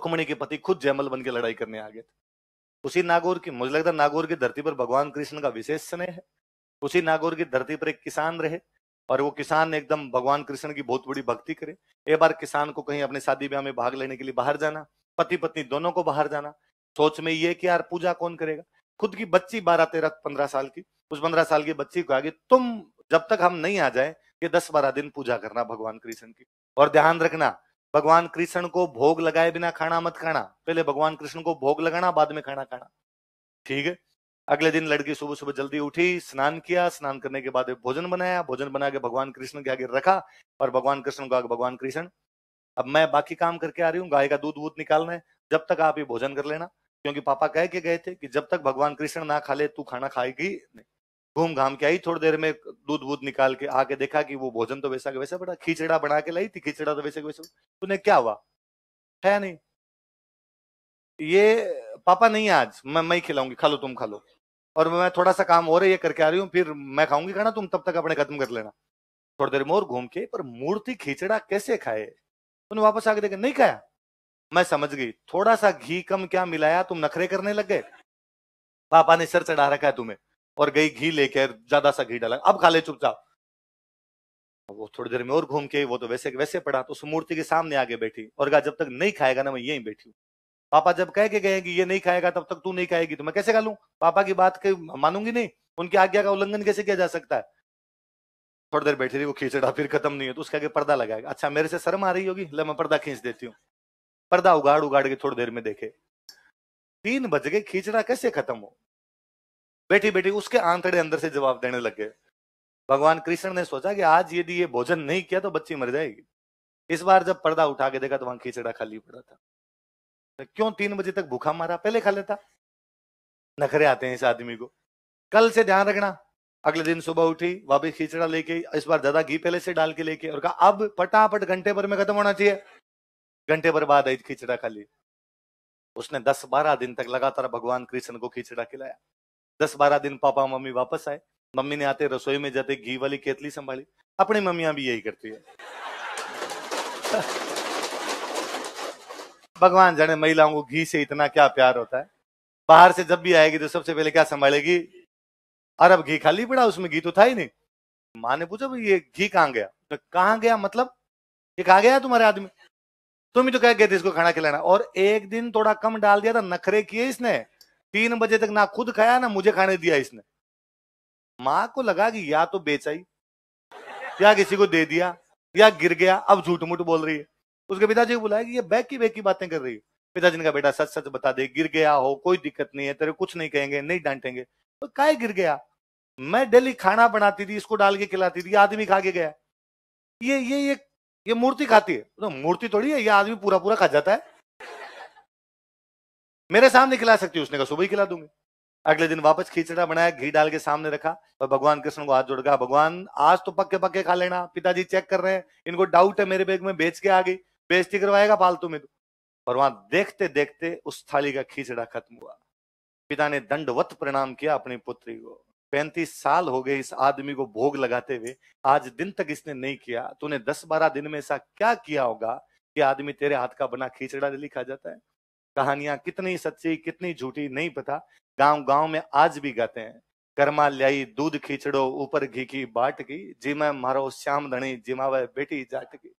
रुक्मणी के पति खुद जयमल बन के लड़ाई करने आ गए थे। उसी नागौर की, मुझे लगता है नागौर की धरती पर भगवान कृष्ण का विशेष स्नेह है। उसी नागौर की धरती पर एक किसान रहे और वो किसान एकदम भगवान कृष्ण की बहुत बड़ी भक्ति करे। एक बार किसान को कहीं अपने शादी ब्याह में भाग लेने के लिए बाहर जाना, पति पत्नी दोनों को बाहर जाना, सोच में ये कि यार पूजा कौन करेगा। खुद की बच्ची 12-13-15 साल की, उस 15 साल की बच्ची को आगे, तुम जब तक हम नहीं आ जाए ये 10-12 दिन पूजा करना भगवान कृष्ण की, और ध्यान रखना भगवान कृष्ण को भोग लगाए बिना खाना मत खाना, पहले भगवान कृष्ण को भोग लगाना, बाद में खाना खाना, ठीक है। अगले दिन लड़की सुबह सुबह जल्दी उठी, स्नान किया, स्नान करने के बाद भोजन बनाया, भोजन बना के भगवान कृष्ण के आगे रखा और भगवान कृष्ण को आगे, भगवान कृष्ण अब मैं बाकी काम करके आ रही हूँ, गाय का दूध वूध निकालना है, जब तक आप ये भोजन कर लेना, क्योंकि पापा कह के गए थे कि जब तक भगवान कृष्ण ना खा ले तू खाना खाएगी नहीं। घूम घाम के आई, थोड़ी देर में दूध वूध निकाल के आके देखा कि वो भोजन तो वैसा का वैसा पड़ा, खिचड़ा बना के लाई थी, खिचड़ा तो वैसे का वैसा। तूने क्या हुआ है? नहीं, ये पापा नहीं आज मैं ही खिलाऊंगी, खा लो, तुम खा लो, और मैं थोड़ा सा काम और है ये करके आ रही हूँ, फिर मैं खाऊंगी खाना, तुम तब तक अपने खत्म कर लेना। थोड़ी देर में और घूम के, पर मूर्ति खिचड़ा कैसे खाए? तूने वापस आके देखा, नहीं खाया। मैं समझ गई, थोड़ा सा घी कम क्या मिलाया, तुम नखरे करने लग गए, पापा ने सर चढ़ा रखा है तुम्हें, और गई घी लेकर ज्यादा सा घी डाला, अब खा ले चुपचाप। वो थोड़ी देर में और घूम के, वो तो वैसे वैसे पड़ा, तो उस मूर्ति के सामने आके बैठी और कहा जब तक नहीं खाएगा ना मैं यहीं बैठी हूँ। पापा जब कह के गए कि ये नहीं खाएगा तब तक तू नहीं खाएगी, तो मैं कैसे खा लूं? पापा की बात के मानूंगी नहीं, उनकी आज्ञा का उल्लंघन कैसे किया जा सकता है? थोड़ी देर बैठी रही, वो खींचड़ा फिर खत्म नहीं है तो उसके आगे पर्दा लगाएगा। अच्छा मेरे से शर्म आ रही होगी, ले मैं पर्दा खींच देती हूँ। पर्दा उगाड़ उगाड़ के थोड़ी देर में देखे 3 बज गए, खींचड़ा कैसे खत्म हो? बैठी बैठी उसके आंतड़े अंदर से जवाब देने लग गए। भगवान कृष्ण ने सोचा कि आज यदि ये भोजन नहीं किया तो बच्ची मर जाएगी। इस बार जब पर्दा उठा के देखा तो वहां खींचड़ा खाली पड़ा था। तो क्यों 3 बजे तक भूखा मारा, पहले खा लेता। नखरे आते हैं इस आदमी को। कल से ध्यान रखना, अगले दिन सुबह उठी, वापिस खींचड़ा लेके, इस बार ज्यादा घी पहले से डाल के लेके, और कहा अब फटाफट घंटे भर में खत्म होना चाहिए। घंटे भर बाद आई खींचड़ा खाली। उसने 10-12 दिन तक लगातार भगवान कृष्ण को खींचड़ा खिलाया। 10-12 दिन पापा मम्मी वापस आए, मम्मी ने आते रसोई में जाते घी वाली केतली संभाली। अपनी मम्मियां भी यही करती है। भगवान जाने महिलाओं को घी से इतना क्या प्यार होता है। बाहर से जब भी आएगी तो सबसे पहले क्या संभालेगी? अरब घी खाली पड़ा, उसमें घी तो था ही नहीं। माँ ने पूछा भाई ये घी कहाँ गया? तो कहाँ गया मतलब? ये कहाँ गया तुम्हारे आदमी? तुम ही तो कह गए थे इसको खाना खिलाना, और एक दिन थोड़ा कम डाल दिया था, नखरे किए इसने। 3 बजे तक ना खुद खाया ना मुझे खाने दिया इसने। माँ को लगा कि या तो बेचाई, या किसी को दे दिया, या गिर गया, अब झूठ मूठ बोल रही है। उसके पिताजी को बुलाया कि ये बैक की बातें कर रही है। पिताजी ने कहा बेटा सच सच बता दे, गिर गया हो कोई दिक्कत नहीं है, तेरे कुछ नहीं कहेंगे, नहीं डांटेंगे। तो काहे गिर गया? मैं डेली खाना बनाती थी, इसको डाल के खिलाती थी, आदमी खा के गया। ये मूर्ति खाती है। तो मूर्ति थोड़ी है, ये आदमी पूरा पूरा खा जाता है। मेरे सामने खिला सकती है। उसने कहा सुबह ही खिला दूंगी। अगले दिन वापस खिचड़ा बनाया, घी डाल के सामने रखा और भगवान कृष्ण को हाथ जोड़ गया, भगवान आज तो पक्के पक्के खा लेना, पिताजी चेक कर रहे हैं, इनको डाउट है मेरे बैग में बेच के आ गई, बेइज्जती करवाएगा फालतू में तो। और वहां देखते देखते उस थाली का खिचड़ा खत्म हुआ। पिता ने दंडवत प्रणाम किया अपनी पुत्री को। 35 साल हो गए इस आदमी को भोग लगाते हुए, आज दिन तक इसने नहीं किया। तूने 10-12 दिन में ऐसा क्या किया होगा कि आदमी तेरे हाथ का बना खिचड़ा डेली खा जाता है? कहानियां कितनी सच्ची कितनी झूठी नहीं पता, गांव गांव में आज भी गाते हैं। कर्मा ल्याई दूध खींचड़ो ऊपर घी की बाट की, जिमा मारो श्याम धनी जिमावे बेटी जाट की।